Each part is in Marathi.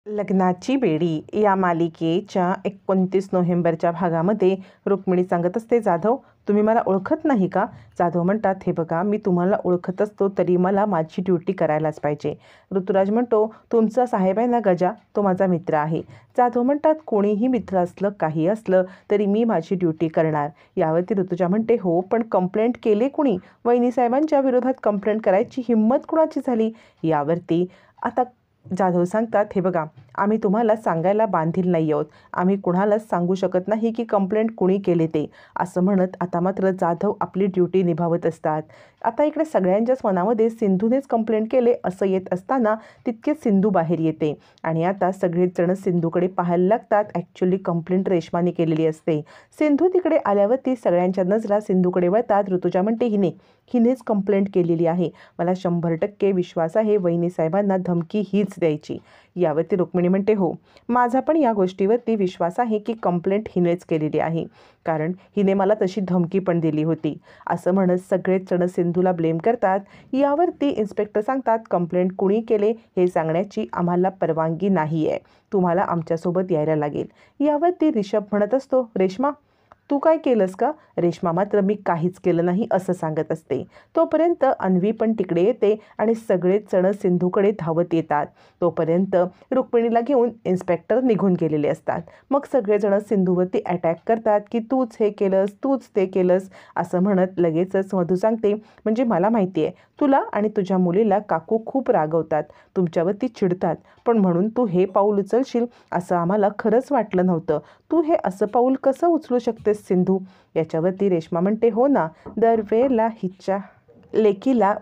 लग्नाची बेडी या मालिकेच्या 29 नोव्हेंबरच्या भागामध्ये रुक्मिणी सांगत असते, जाधव तुम्ही मला ओळखत नाही का? जाधव म्हणतात, हे बघा मी तुम्हाला ओळखत असतो तरी मला माझी ड्युटी करायलाच पाहिजे. ऋतुराज म्हणतो, तुमचा साहेब आहे ना गजा, तो माझा मित्र आहे. जाधव म्हणतात, कोणीही मित्र असलं काही असलं तरी मी माझी ड्युटी करणार. यावरती ऋतुजा म्हणते, हो पण कंप्लेंट केले कुणी? वहिनी साहेबांच्या विरोधात कंप्लेंट करायची हिंमत कुणाची झाली? यावरती आता जाधव सांगतात, हे बघा आम्ही तुम्हाला सांगायला बांधील नाही आहोत, आम्ही कुणालाच सांगू शकत नाही की कंप्लेंट कुणी केले ते, असं म्हणत आता मात्र जाधव आपली ड्युटी निभावत असतात. आता इकडे सगळ्यांच्याच मनामध्ये सिंधूनेच कंप्लेंट केले असं येत असताना तितकेच सिंधू बाहेर येते आणि आता सगळेच जण सिंधूकडे पाहायला लागतात. ॲक्च्युली कंप्लेंट रेश्माने केलेली असते. सिंधू तिकडे आल्यावरती सगळ्यांच्या नजरा सिंधूकडे वळतात. ऋतुजा म्हणते, हिनेच कंप्लेंट केलेली आहे, मला 100% विश्वास आहे वहिनी साहेबांना धमकी हीच द्यायची. यावरती रुक्मिणी म्हणते, हो माझा पण या गोष्टीवरती विश्वास आहे की कंप्लेंट हिनेच केलेली आहे, कारण हिने मला तशी धमकी पण दिली होती. असं म्हणत सगळेच जण सिंधूला ब्लेम करतात. यावरती इन्स्पेक्टर सांगतात, कंप्लेंट कुणी केले हे सांगण्याची आम्हाला परवानगी नाही आहे, तुम्हाला आमच्यासोबत यायला लागेल. यावरती रिषभ म्हणत असतो, रेश्मा तू काय केलंस का? रेश्मा मात्र मी काहीच केलं नाही असं सांगत असते. तोपर्यंत अन्वी पण तिकडे येते आणि सगळेच जण सिंधूकडे धावत येतात. तोपर्यंत रुक्मिणीला घेऊन इन्स्पेक्टर निघून गेलेले असतात. मग सगळेजण सिंधूवरती अटॅक करतात की तूच हे केलंस, तूच ते केलंस असं म्हणत लगेचच मधू सांगते, म्हणजे मला माहिती आहे तुला आणि तुझ्या मुलीला काकू खूप रागवतात, तुमच्यावरती चिडतात, पण म्हणून तू हे पाऊल उचलशील असं आम्हाला खरंच वाटलं नव्हतं. तू हे असं पाऊल कसं उचलू शकतेस सिंधू? याच्यावरती रेश्मा म्हणते, हो ना, दरवेळेला हिच्या लेकीला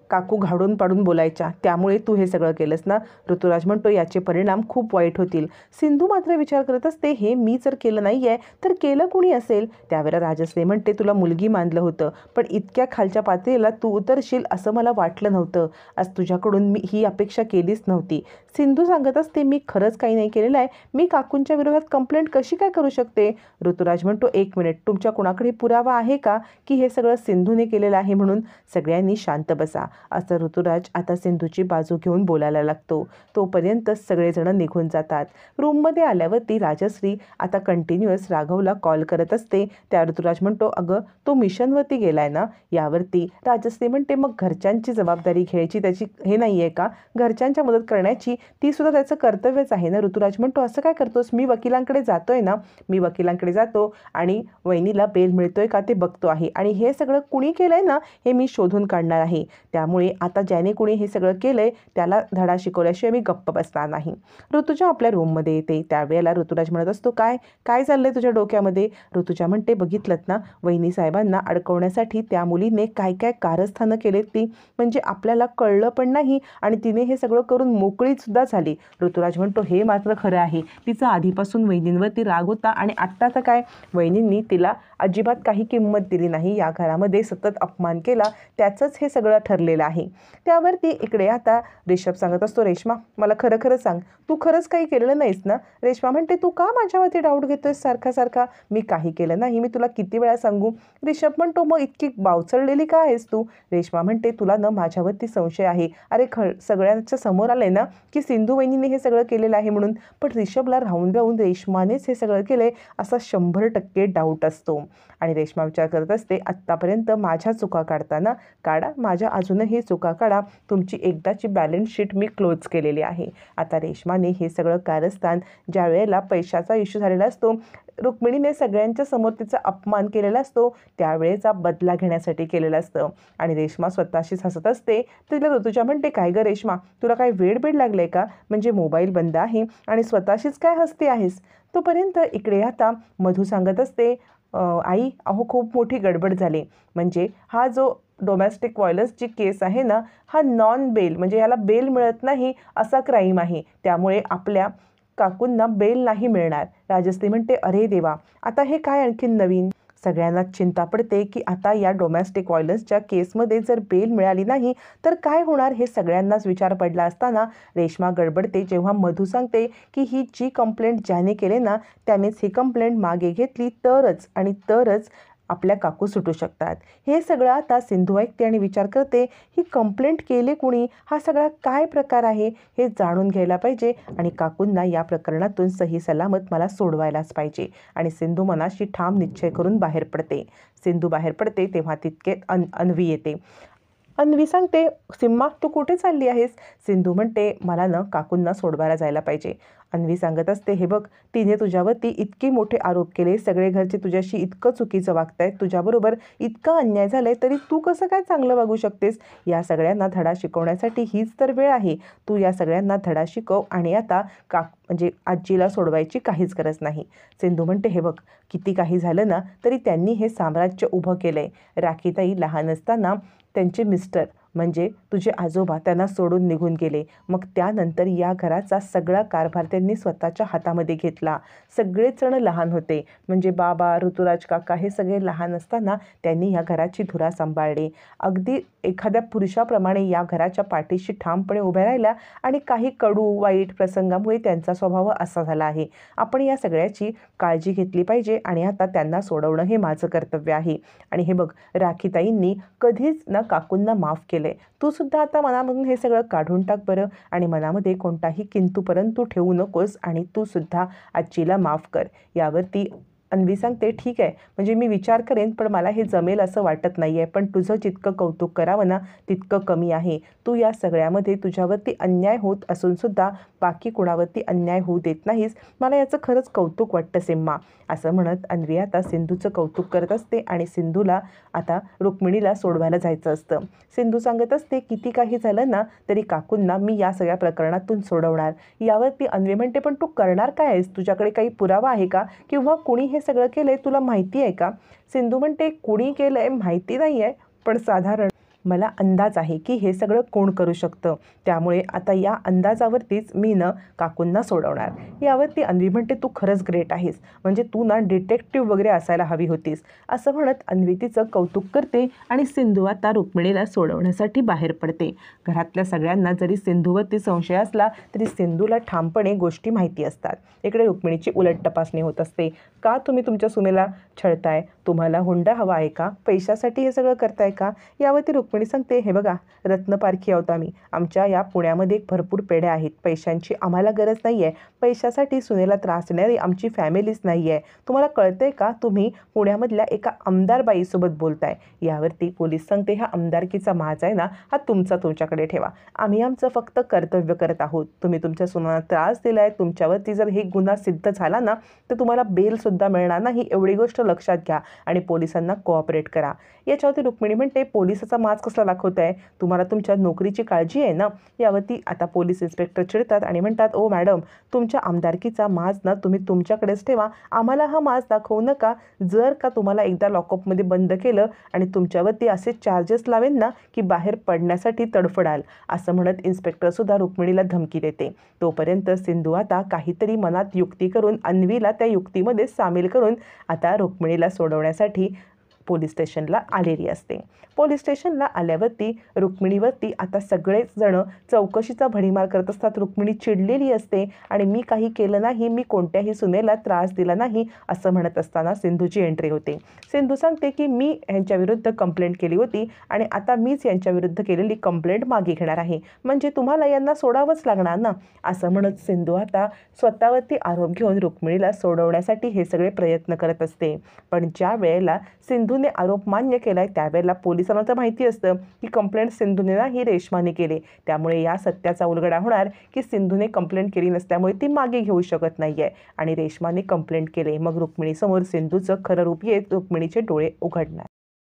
काकू घाडून पाडून बोलायच्या, त्यामुळे तू हे सगळं केलंस ना. ऋतुराज म्हणतो, याचे परिणाम खूप वाईट होतील. सिंधू मात्र विचार करत असते, हे मी जर केलं नाही आहे तर केलं कुणी असेल? त्यावेळेला राजश्री म्हणते, तुला मुलगी मानलं होतं पण इतक्या खालच्या पातळीला तू उतरशील असं मला वाटलं नव्हतं, आज तुझ्याकडून मी ही अपेक्षा केलीच नव्हती. सिंधू सांगत असते, मी खरंच काही नाही केलेलं आहे, मी काकूंच्या विरोधात कंप्लेंट कशी काय करू शकते? ऋतुराज म्हणतो, एक मिनिट, तुमच्या कुणाकडे पुरावा आहे का की हे सगळं सिंधूने केलेलं आहे? म्हणून सगळ्यांनी शांत बसा असं ऋतुराज आता सिंधूची बाजू घेऊन बोलायला लागतो. तोपर्यंत सगळेजण निघून जातात. रूममध्ये आल्यावरती राजश्री आता कंटिन्युअस राघवला कॉल करत असते. त्या ऋतुराज म्हणतो, अगं तो मिशनवरती गेलाय ना. यावरती राजश्री म्हणते, मग घरच्यांची जबाबदारी घ्यायची त्याची हे नाही आहे का? घरच्यांच्या मदत करण्याची ती सुद्धा त्याचं कर्तव्यच आहे ना. ऋतुराज म्हणतो, असं काय करतोस? मी वकिलांकडे जातोय ना, मी वकिलांकडे जातो आणि वहिनीला बेल मिळतोय का ते बघतो आहे आणि हे सगळं कुणी केलंय ना हे मी शोधून काढणार आहे. त्यामुळे आता ज्याने कुणी हे सगळं केलंय त्याला धडा शिकवल्याशिवाय मी गप्प बसणार नाही. ऋतुजा आपल्या रूममध्ये येते. त्यावेळेला ऋतुराज म्हणत असतो, काय काय चाललंय तुझ्या डोक्यामध्ये? ऋतुजा म्हणते, बघितलंत ना, वहिनी साहेबांना अडकवण्यासाठी त्या मुलीने काय काय कारस्थानं केलेत ती, म्हणजे आपल्याला कळलं पण नाही आणि तिने हे सगळं करून मोकळी सुद्धा झाली. ऋतुराज म्हणतो, हे मात्र खरं आहे, तिचा आधीपासून वहिनींवरती राग होता आणि आत्ता तर काय, वहिनींनी तिला अजिबात काही किंमत दिली नाही, या घरामध्ये सतत अपमान केला, त्याचंच हे सगळं ठरलेलं आहे. त्यावरती इकडे आता रिषभ सांगत असतो, रेश्मा मला खरं खरं सांग, तू खरंच काही केलेलं नाहीस ना? रेश्मा म्हणते, तू का माझ्यावरती डाऊट घेतोयस सारखा सारखा? मी काही केलं नाही, मी तुला किती वेळा सांगू? रिषभ म्हणतो, मग इतकी बावचळलेली का आहेस तू? रेश्मा म्हणते, तुला न माझ्यावरती संशय आहे? अरे सगळ्यांच्या समोर आलंय ना की सिंधू वहिनीने हे सगळं केलेलं आहे म्हणून, पण रिषभला राहून राहून रेश्मानेच हे सगळं केलंय असा 100% डाऊट असतो. आणि रेश्मा विचार करत असते, आत्तापर्यंत माझ्या चुका काढताना काढा, माझ्या अजूनही चुका काढा, तुमची एकदाची बॅलन्स शीट मी क्लोज केलेली आहे. आता रेश्माने हे सगळं कारस्थान ज्या वेळेला पैशाचा इश्यू झालेला असतो, रुक्मिणीने सगळ्यांच्या समोर तिचा अपमान केलेला असतो, त्यावेळेचा बदला घेण्यासाठी केलेला असतं. आणि रेश्मा स्वतःशीच हसत असते. तिला ऋतुजा म्हणते, काय गं रेश्मा, तुला काय वेड लागलंय का? म्हणजे मोबाईल बंद आहे आणि स्वतःशीच काय हसते आहेस? तोपर्यंत इकडे आता मधू सांगत असते, आई अहो खूप मोठी गडबड झाली, म्हणजे हा जो डोमेस्टिक व्हायलन्सची केस आहे ना, हा नॉन बेल म्हणजे ह्याला बेल मिळत नाही असा क्राईम आहे, त्यामुळे आपल्या काकूंना बेल नाही मिळणार. राजश्री म्हणते, अरे देवा, आता हे काय आणखीन नवीन? सगळ्यांनाच चिंता पडते की आता या डोमेस्टिक व्हायलन्सच्या केसमध्ये जर बेल मिळाली नाही तर काय होणार, हे सगळ्यांनाच विचार पडला असताना रेश्मा गडबडते जेव्हा मधू सांगते की ही जी कंप्लेंट ज्याने केले ना त्यानेच ही कंप्लेंट मागे घेतली तरच आणि तरच आपल्या काकू सुटू शकतात. हे सगळं आता सिंधू ऐकते आणि विचार करते, ही कंप्लेंट केली कुणी, हा सगळा काय प्रकार आहे हे जाणून घ्यायला पाहिजे आणि काकूंना या प्रकरणातून सही सलामत मला सोडवायलाच पाहिजे. आणि सिंधू मनाशी ठाम निश्चय करून बाहेर पडते. सिंधू बाहेर पडते तेव्हा तितके अन्वी येते. अन्वी सांगते, सिम्मा तू कुठे चालली आहेस? सिंधू म्हणते, मला ना काकूंना सोडवायला जायला पाहिजे. अन्वी सांगत असते, हे बघ, तिने तुझ्यावरती इतके मोठे आरोप केले, सगळे घरचे तुझ्याशी इतकं चुकीचं वागतायत, तुझ्याबरोबर इतका अन्याय झालाय, तरी तू कसं काय चांगलं वागू शकतेस? या सगळ्यांना धडा शिकवण्यासाठी हीच तर वेळ आहे. तू या सगळ्यांना धडा शिकव आणि आता म्हणजे आजीला सोडवायची काहीच गरज नाही. सिंधू म्हणते, हे बघ, किती काही झालं ना तरी त्यांनी हे साम्राज्य उभं केलंय. राखीताई लहान असताना त्यांचे मिस्टर म्हणजे तुझे आजोबा त्यांना सोडून निघून गेले. मग त्यानंतर या घराचा सगळा कारभार त्यांनी स्वतःच्या हातामध्ये घेतला. सगळेच जण लहान होते, म्हणजे बाबा, ऋतुराज काका हे सगळे लहान असताना त्यांनी या घराची धुरा सांभाळली. अगदी एखाद्या पुरुषाप्रमाणे या घराच्या पाठीशी ठामपणे उभ्या राहिल्या आणि काही कडू वाईट प्रसंगामुळे त्यांचा स्वभाव असा झाला आहे. आपण या सगळ्याची काळजी घेतली पाहिजे आणि आता त्यांना सोडवणं हे माझं कर्तव्य आहे. आणि हे बघ, राखीताईंनी कधीच ना काकूंना माफ केलं. तू सुद्धा आता मनामधून हे सगळं काढून टाक बरं आणि मनामध्ये कोणताही किंतु परंतु ठेवू नकोस आणि तू सुद्धा आजीला माफ कर. यावरती अन्वी सांगते, ठीक आहे, म्हणजे मी विचार करेन, पण मला हे जमेल असं वाटत नाही आहे. पण तुझं जितकं कौतुक करावं ना तितकं कमी आहे. तू या सगळ्यामध्ये तुझ्यावरती अन्याय होत असूनसुद्धा बाकी कुणावरती अन्याय होऊ देत नाहीस. मला याचं खरंच कौतुक वाटतं सिम्मा. असं म्हणत अन्वी आता सिंधूचं कौतुक करत असते आणि सिंधूला आता रुक्मिणीला सोडवायला जायचं असतं. सिंधू सांगत असते, किती काही झालं ना तरी काकूंना मी या सगळ्या प्रकरणातून सोडवणार. यावरती अन्वी म्हणते, पण तू करणार काय आहेस? तुझ्याकडे काही पुरावा आहे का? किंवा कुणी हे सगळं केलंय तुला माहिती आहे का? सिंधू म्हणते, कुणी केलंय माहिती नाही आहे, पण साधारण मला अंदाज आहे की हे सगळं कोण करू शकतं. त्यामुळे आता या अंदाजावरतीच मी न काकूंना सोडवणार. यावरती अन्वी म्हणते, तू खरंच ग्रेट आहेस, म्हणजे तू ना डिटेक्टिव्ह वगैरे असायला हवी होतीस. असं म्हणत अन्वी तिचं कौतुक करते आणि सिंधू आता रुक्मिणीला सोडवण्यासाठी बाहेर पडते. घरातल्या सगळ्यांना जरी सिंधूवरती संशय असला तरी सिंधूला ठामपणे गोष्टी माहिती असतात. इकडे रुक्मिणीची उलट तपासणी होत असते. का तुम्ही तुमच्या सुनेला छळताय? तुम्हाला हुंडा हवा आहे का? पैशासाठी हे सगळं करताय का? यावरती रुक्मिणी सांगते, हे बघा, रत्नपारखी आहोत आम्ही. आमच्या या पुण्यामध्ये भरपूर पेढ्या आहेत. पैशांची आम्हाला गरज नाही आहे. पैशासाठी सुनेला त्रास देणारी आमची फॅमिलीच नाही आहे. तुम्हाला कळतंय का? तुम्ही पुण्यामधल्या एका आमदार बाईसोबत बोलताय. यावरती पोलीस सांगते, हा आमदारकीचा माज आहे ना, हा तुमच्याकडे ठेवा. आम्ही आमचं फक्त कर्तव्य करत आहोत. तुम्ही तुमच्या सुनांना त्रास दिलाय, तुमच्यावरती जर हे गुन्हा सिद्ध झाला ना तर तुम्हाला बेलसुद्धा मिळणार नाही. एवढी गोष्ट लक्षात घ्या आणि पोलिसांना कोऑपरेट करा. याच्यावरती रुक्मिणी म्हणते, पोलिसाचा माज कसला दाखवताय? तुम्हाला तुमच्या नोकरीची काळजी आहे ना? यावरती आता पोलीस इन्स्पेक्टर चिडतात आणि म्हणतात, ओ मॅडम, तुमच्या आमदारकीचा माज ना तुम्ही तुमच्याकडेच ठेवा, आम्हाला हा माज दाखवू नका. जर का तुम्हाला एकदा लॉकअपमध्ये बंद केलं आणि तुमच्यावरती असे चार्जेस लावेन ना की बाहेर पडण्यासाठी तडफडाल. असं म्हणत इन्स्पेक्टरसुद्धा रुक्मिणीला धमकी देते. तोपर्यंत सिंधू आता काहीतरी मनात युक्ती करून अन्वीला त्या युक्तीमध्ये सामील करून आता रुक्मिणीला सोडवण्यासाठी पोलीस स्टेशनला आलेली असते. पोलीस स्टेशनला आल्यावरती रुक्मिणीवरती आता सगळेच जण चौकशीचा भडीमार करत असतात. रुक्मिणी चिडलेली असते आणि मी काही केलं नाही, मी कोणत्याही सुनेला त्रास दिला नाही असं म्हणत असताना सिंधूची एंट्री होते. सिंधू सांगते की मी यांच्याविरुद्ध कंप्लेंट केली होती आणि आता मीच यांच्याविरुद्ध केलेली कंप्लेंट मागे घेणार आहे, म्हणजे तुम्हाला यांना सोडावंच लागणार ना. असं म्हणत सिंधू आता स्वतःवरती आरोप घेऊन रुक्मिणीला सोडवण्यासाठी हे सगळे प्रयत्न करत असते. पण ज्या वेळेला सिंधूने आरोप मान्य केलाय त्यावेळेला पोलिसांना तर माहिती असतं की कंप्लेंट सिंधूने ही रेश्माने केली. त्यामुळे या सत्याचा उलगडा होणार की सिंधूने कंप्लेंट केली नसल्यामुळे ती मागे घेऊ शकत नाहीये आणि रेश्माने कंप्लेंट केले. मग रुक्मिणीसमोर सिंधूचं खरं रूप येत रुक्मिणीचे डोळे उघडणार.